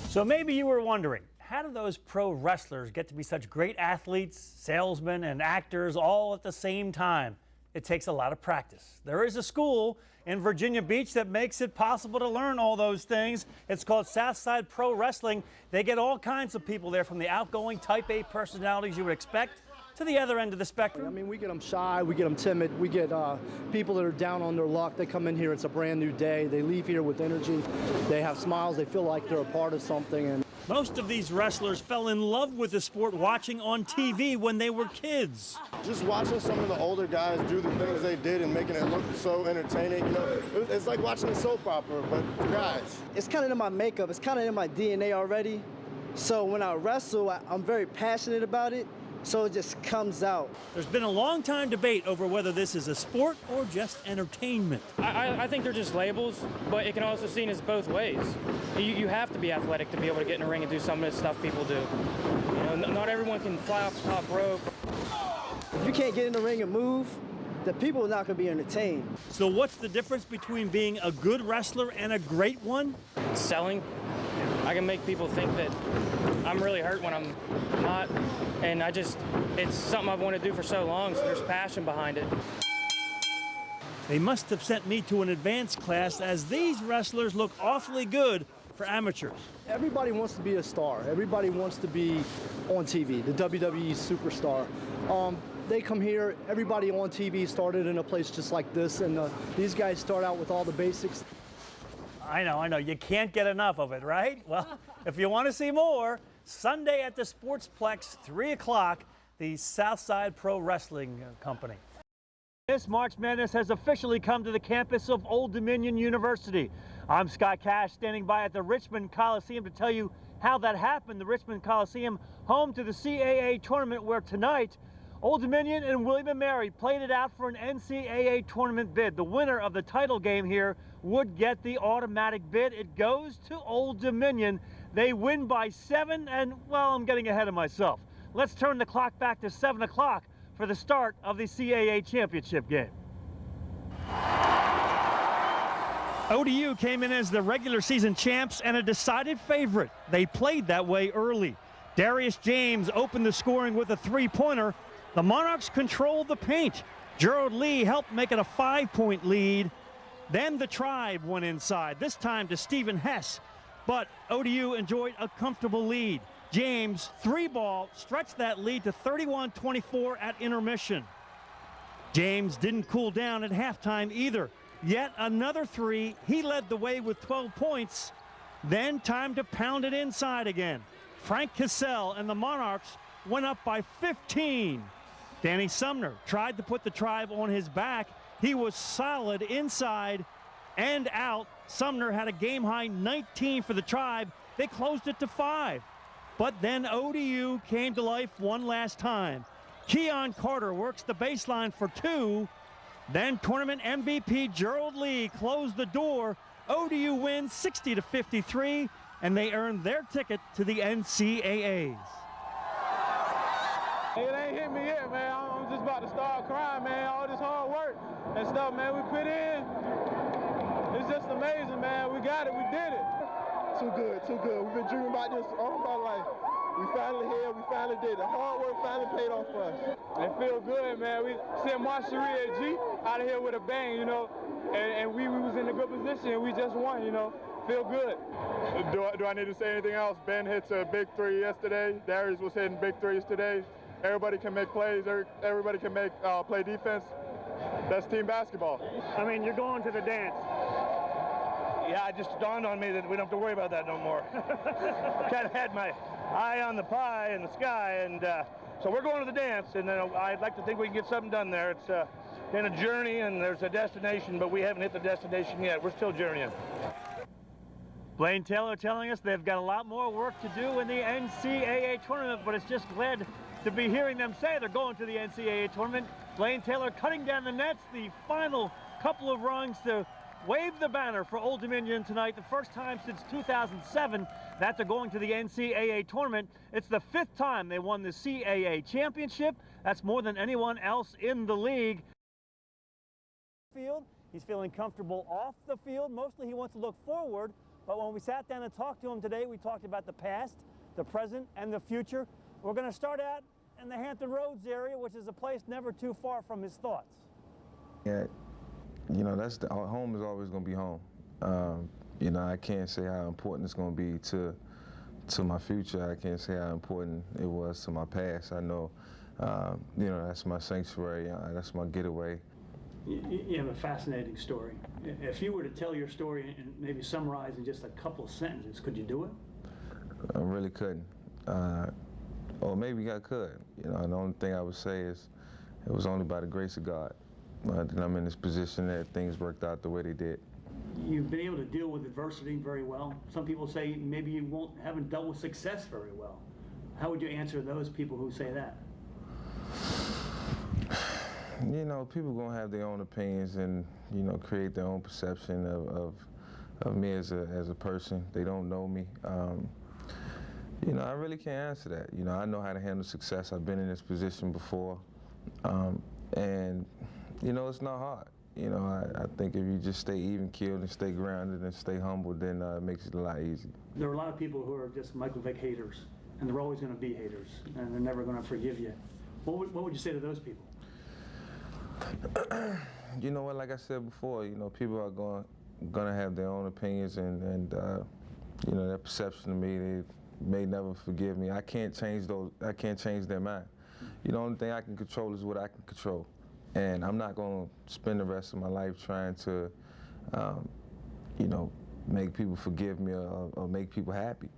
So maybe you were wondering, how do those pro wrestlers get to be such great athletes, salesmen, and actors all at the same time? It takes a lot of practice. There is a school in Virginia Beach that makes it possible to learn all those things. It's called Southside Pro Wrestling. They get all kinds of people there, from the outgoing type A personalities you would expect to the other end of the spectrum. I mean, we get them shy, we get them timid, we get people that are down on their luck. They come in here, it's a brand new day. They leave here with energy. They have smiles. They feel like they're a part of something. And most of these wrestlers fell in love with the sport watching on TV when they were kids. Just watching some of the older guys do the things they did and making it look so entertaining, you know, it's like watching a soap opera, but for guys. it's kind of in my makeup. It's kind of in my DNA already. So when I wrestle, I'm very passionate about it. So it just comes out. There's been a long time debate over whether this is a sport or just entertainment. I think they're just labels, but it can also be seen as both ways. You have to be athletic to be able to get in a ring and do some of the stuff people do. You know, not everyone can fly off the top rope. If you can't get in the ring and move, the people are not going to be entertained. So what's the difference between being a good wrestler and a great one? Selling, I can make people think that I'm really hurt when I'm not, and it's something I've wanted to do for so long, so there's passion behind it. They must have sent me to an advanced class, as these wrestlers look awfully good for amateurs. Everybody wants to be a star. Everybody wants to be on TV, the WWE superstar. They come here, everybody on TV started in a place just like this, and these guys start out with all the basics. I know, you can't get enough of it, right? Well, if you want to see more, Sunday at the Sportsplex, 3 o'clock, the Southside Pro Wrestling Company. This March Madness has officially come to the campus of Old Dominion University. I'm Scott Cash, standing by at the Richmond Coliseum to tell you how that happened. The Richmond Coliseum, home to the CAA tournament, where tonight Old Dominion and William & Mary played it out for an NCAA tournament bid. The winner of the title game here would get the automatic bid. It goes to Old Dominion. They win by 7, and, well, I'm getting ahead of myself. Let's turn the clock back to 7 o'clock for the start of the CAA championship game. ODU came in as the regular season champs and a decided favorite. They played that way early. Darius James opened the scoring with a three-pointer. The Monarchs controlled the paint. Gerald Lee helped make it a 5-point lead. Then the Tribe went inside, this time to Stephen Hess. But ODU enjoyed a comfortable lead. James, 3-ball, stretched that lead to 31-24 at intermission. James didn't cool down at halftime either. Yet another 3. He led the way with 12 points. Then time to pound it inside again. Frank Cassell and the Monarchs went up by 15. Danny Sumner tried to put the Tribe on his back. He was solid inside and out. Sumner had a game-high 19 for the Tribe. They closed it to 5. But then ODU came to life one last time. Keon Carter works the baseline for 2. Then tournament MVP Gerald Lee closed the door. ODU wins 60-53, and they earned their ticket to the NCAAs. It ain't hit me yet, man. I'm just about to start crying, man. All this hard work and stuff, man, we put in. It's just amazing, man. We got it. We did it. Too good, too good. We've been dreaming about this all my life. We finally here, we finally did it. The hard work finally paid off for us. It feel good, man. We sent Marcherie G out of here with a bang, you know, and we was in a good position, and we just won, you know. Feel good. Do I need to say anything else? Ben hits a big 3 yesterday. Darius was hitting big 3s today. Everybody can make plays. Everybody can make play defense. That's team basketball. I mean, you're going to the dance. Yeah, it just dawned on me that we don't have to worry about that no more. Kind of had my eye on the pie in the sky, and so we're going to the dance, and I'd like to think we can get something done there. It's been a journey, and there's a destination, but we haven't hit the destination yet. We're still journeying. Blaine Taylor telling us they've got a lot more work to do in the NCAA tournament, but it's just glad to be hearing them say they're going to the NCAA tournament. Blaine Taylor cutting down the nets, the final couple of rungs to wave the banner for Old Dominion tonight. The first time since 2007 that they're going to the NCAA tournament. It's the 5th time they won the CAA championship. That's more than anyone else in the league. He's feeling comfortable off the field. Mostly he wants to look forward But when we sat down and talked to him today, we talked about the past, the present, and the future. We're going to start out in the Hampton Roads area, which is a place never too far from his thoughts. Yeah, you know, our home is always going to be home. You know, I can't say how important it's going to be to my future. I can't say how important it was to my past. I know, you know, that's my sanctuary. That's my getaway. You have a fascinating story. If you were to tell your story and maybe summarize in just a couple of sentences, could you do it? I really couldn't. Or maybe I could. You know, the only thing I would say is it was only by the grace of God that I'm in this position that things worked out the way they did. You've been able to deal with adversity very well. Some people say maybe you haven't dealt with success very well. How would you answer those people who say that? You know, people are going to have their own opinions and, you know, create their own perception of me as a person. They don't know me. You know, I really can't answer that. You know, I know how to handle success. I've been in this position before. And, you know, it's not hard. You know, I think if you just stay even-keeled and stay grounded and stay humble, then it makes it a lot easier. There are a lot of people who are just Michael Vick haters, and they're always going to be haters, and they're never going to forgive you. What would you say to those people? You know what, like I said before, you know, people are going to have their own opinions and you know, their perception of me, they may never forgive me. I can't change their mind. You know, the only thing I can control is what I can control. And I'm not going to spend the rest of my life trying to, you know, make people forgive me or make people happy.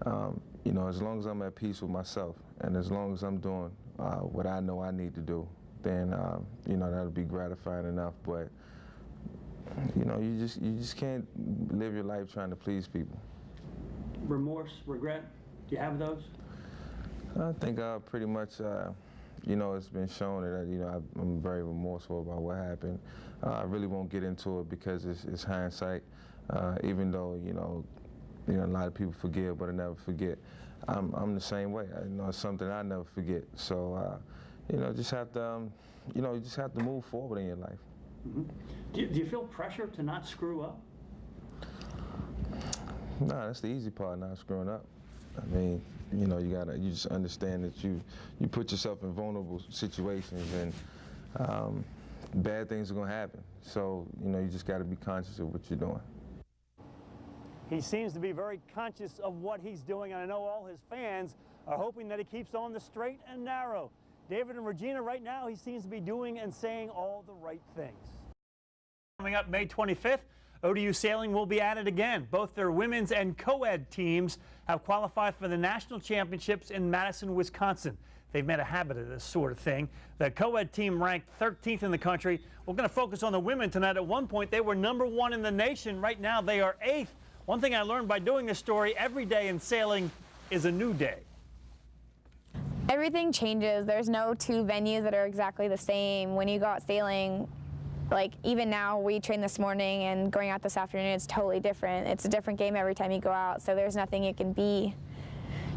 You know, as long as I'm at peace with myself and as long as I'm doing what I know I need to do, then, you know, that'll be gratifying enough. But, you know, you just can't live your life trying to please people. Remorse, regret, do you have those? I think pretty much, you know, it's been shown that, you know, I'm very remorseful about what happened. I really won't get into it because it's hindsight, even though, you know, a lot of people forgive, but I never forget. I'm the same way. You know, it's something I never forget. So, you know, just have to, you know, you just have to move forward in your life. Mm-hmm. Do you feel pressure to not screw up? No, that's the easy part, not screwing up. I mean, you know, you just understand that you put yourself in vulnerable situations and bad things are going to happen. So, you know, you just got to be conscious of what you're doing. He seems to be very conscious of what he's doing, and I know all his fans are hoping that he keeps on the straight and narrow. David and Regina, right now, he seems to be doing and saying all the right things. Coming up May 25th, ODU Sailing will be at it again. Both their women's and co-ed teams have qualified for the national championships in Madison, Wisconsin. They've made a habit of this sort of thing. The co-ed team ranked 13th in the country. We're going to focus on the women tonight. At one point, they were #1 in the nation. Right now, they are 8th. One thing I learned by doing this story, every day in sailing is a new day. Everything changes. There's no two venues that are exactly the same. When you go out sailing, like even now, we trained this morning and going out this afternoon, it's totally different. It's a different game every time you go out, so there's nothing you can be.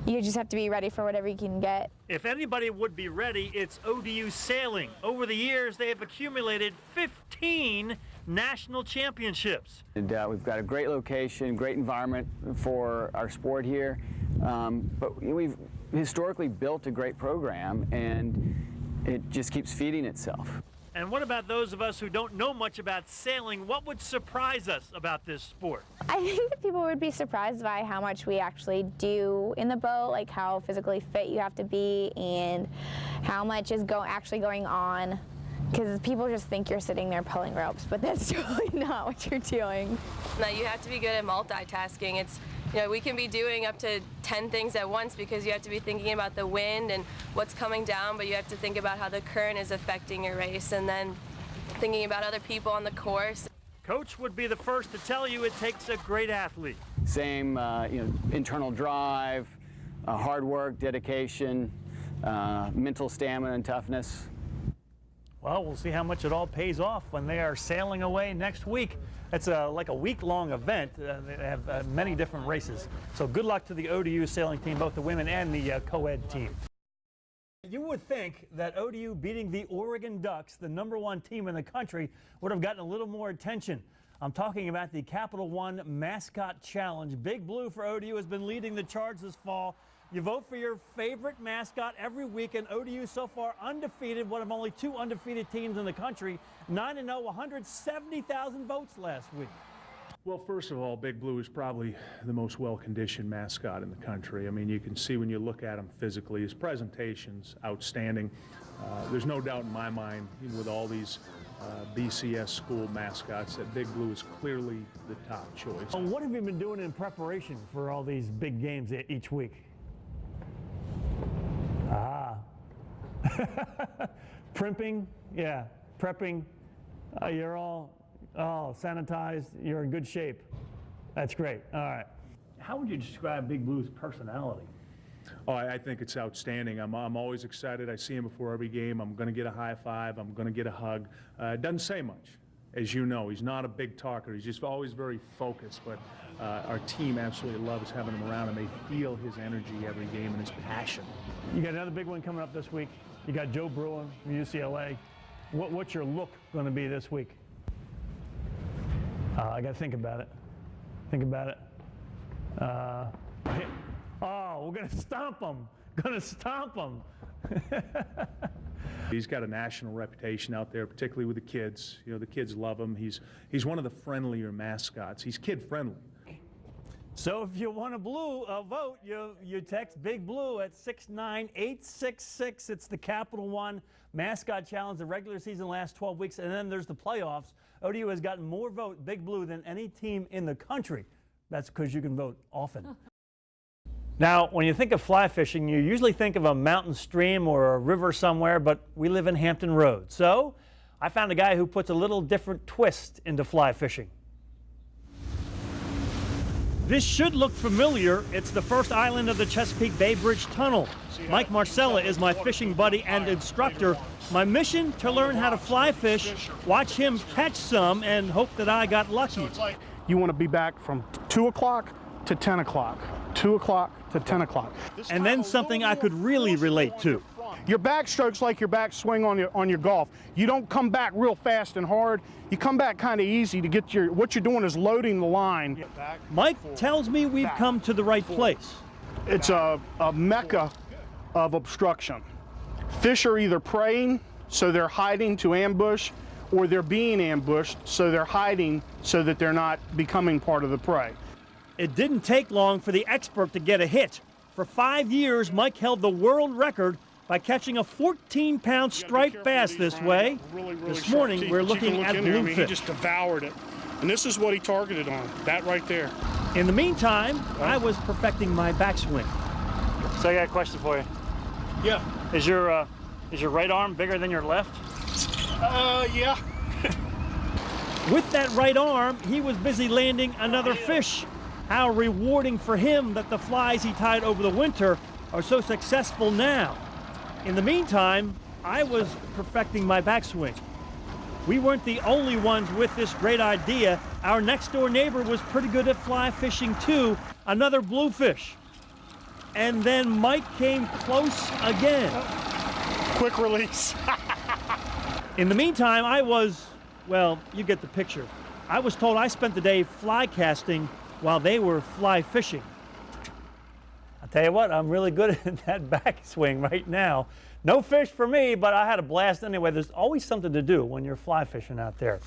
You just have to be ready for whatever you can get. If anybody would be ready, it's ODU Sailing. Over the years, they have accumulated 15 national championships. And, we've got a great location, great environment for our sport here, but we've historically built a great program, and it just keeps feeding itself. And what about those of us who don't know much about sailing? What would surprise us about this sport? I think that people would be surprised by how much we actually do in the boat, like how physically fit you have to be and how much is actually going on. Because people just think you're sitting there pulling ropes, but that's totally not what you're doing. No, you have to be good at multitasking. It's, you know, we can be doing up to 10 things at once because you have to be thinking about the wind and what's coming down, but you have to think about how the current is affecting your race and then thinking about other people on the course. Coach would be the first to tell you it takes a great athlete. Same, you know, internal drive, hard work, dedication, mental stamina and toughness. Well, we'll see how much it all pays off when they are sailing away next week. It's like a week-long event. They have many different races. So good luck to the ODU sailing team, both the women and the co-ed team. You would think that ODU beating the Oregon Ducks, the #1 team in the country, would have gotten a little more attention. I'm talking about the Capital One Mascot Challenge. Big Blue for ODU has been leading the charge this fall. You vote for your favorite mascot every week, and ODU so far undefeated, one of only 2 undefeated teams in the country. 9-0, 170,000 votes last week. Well, first of all, Big Blue is probably the most well-conditioned mascot in the country. I mean, you can see when you look at him physically, his presentation's outstanding. There's no doubt in my mind, even with all these BCS school mascots, that Big Blue is clearly the top choice. What have you been doing in preparation for all these big games each week? Primping, yeah, prepping. You're all sanitized. You're in good shape. That's great. All right. How would you describe Big Blue's personality? Oh, I think it's outstanding. I'm always excited. I see him before every game. I'm going to get a high five. I'm going to get a hug. Doesn't say much, as you know. He's not a big talker. He's just always very focused. But our team absolutely loves having him around, and they feel his energy every game and his passion. You got another big one coming up this week. You got Joe Bruin from UCLA. What's your look going to be this week? I got to think about it. Think about it. We're going to stomp him. Going to stomp him. He's got a national reputation out there, particularly with the kids. You know, the kids love him. He's one of the friendlier mascots. He's kid-friendly. So if you want a vote, you text Big Blue at 69866. It's the Capital One Mascot Challenge. The regular season lasts 12 weeks, and then there's the playoffs. ODU has gotten more vote Big Blue than any team in the country. That's because you can vote often. Now, when you think of fly fishing, you usually think of a mountain stream or a river somewhere, but we live in Hampton Roads. So I found a guy who puts a little different twist into fly fishing. This should look familiar. It's the first island of the Chesapeake Bay Bridge Tunnel. Mike Marcella is my fishing buddy and instructor. My mission, to learn how to fly fish, watch him catch some, and hope that I got lucky. You want to be back from 2 o'clock to 10 o'clock. 2 o'clock to 10 o'clock. And then something I could really relate to. Your backstroke's like your backswing on your golf. You don't come back real fast and hard. You come back kind of easy to get what you're doing is loading the line. Mike tells me we've come to the right place. It's a mecca of obstruction. Fish are either preying, so they're hiding to ambush, or they're being ambushed, so they're hiding so that they're not becoming part of the prey. It didn't take long for the expert to get a hit. For 5 years, Mike held the world record by catching a 14-pound striped bass this way. This morning, we're looking at bluefish. He just devoured it. And this is what he targeted on, that right there. In the meantime, I was perfecting my backswing. So I got a question for you. Yeah. Is your right arm bigger than your left? Yeah. With that right arm, he was busy landing another fish. How rewarding for him that the flies he tied over the winter are so successful now. In the meantime, I was perfecting my backswing. We weren't the only ones with this great idea. Our next door neighbor was pretty good at fly fishing too, another bluefish. And then Mike came close again. Quick release. In the meantime, I was, well, you get the picture. I was told I spent the day fly casting while they were fly fishing. I'll tell you what, I'm really good at that backswing right now. No fish for me, but I had a blast anyway. There's always something to do when you're fly fishing out there.